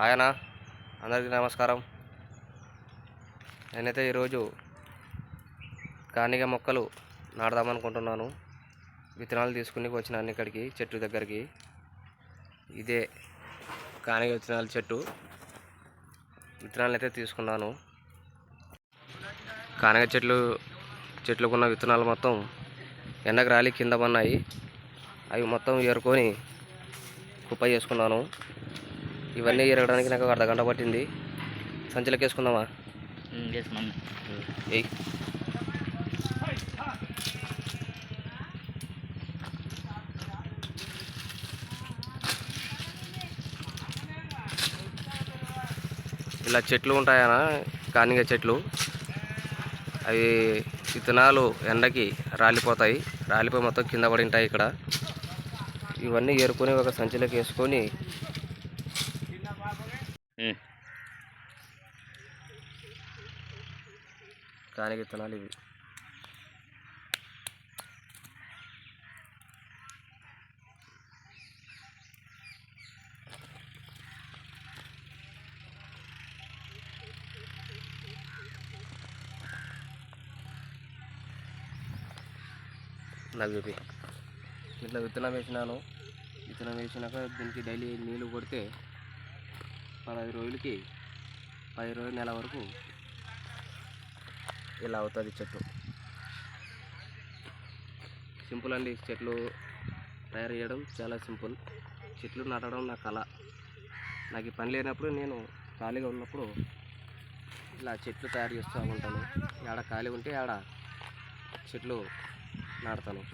ఆయన అందరికీ నమస్కారం. నేనైతే ఈరోజు కానిగ మొక్కలు నాడదామనుకుంటున్నాను. విత్తనాలు తీసుకుని వచ్చినాను ఇక్కడికి చెట్టు దగ్గరికి. ఇదే కానిగ విత్తనాల చెట్టు. విత్తనాలు అయితే తీసుకున్నాను. కానిగ చెట్లుకున్న విత్తనాలు మొత్తం ఎండకు రాలి కింద పన్నాయి. అవి మొత్తం ఏరుకొని కుప్ప చేసుకున్నాను. ఇవన్నీ ఎరగడానికి నాకు ఒక అర్ధగంట పట్టింది. సంచిలోకి వేసుకుందామా? ఏయ్ ఇలా చెట్లు ఉంటాయనా కానిగ చెట్లు. అవి విత్తనాలు ఎండకి రాలిపోతాయి. రాలిపోయి మొత్తం కింద పడి ఉంటాయి ఇక్కడ. ఇవన్నీ ఏరుకొని ఒక సంచిలోకి వేసుకొని కానిగ విత్తనాలు ఇవి. నాకు చూపి. ఇట్లా విత్తనం వేసినాను. విత్తనం వేసినాక దీనికి డైలీ నీళ్ళు కొడితే 15 రోజులకి 10 రోజుల నెల వరకు ఇలా అవుతుంది చెట్టు. సింపుల్ అండి. చెట్లు తయారు చేయడం చాలా సింపుల్. చెట్లు నాటడం నా కళ. నాకు ఈ పని లేనప్పుడు నేను ఖాళీగా ఉన్నప్పుడు ఇలా చెట్లు తయారు చేస్తూ ఉంటాను. ఆడ ఖాళీ ఉంటే ఆడ చెట్లు నాటుతాను.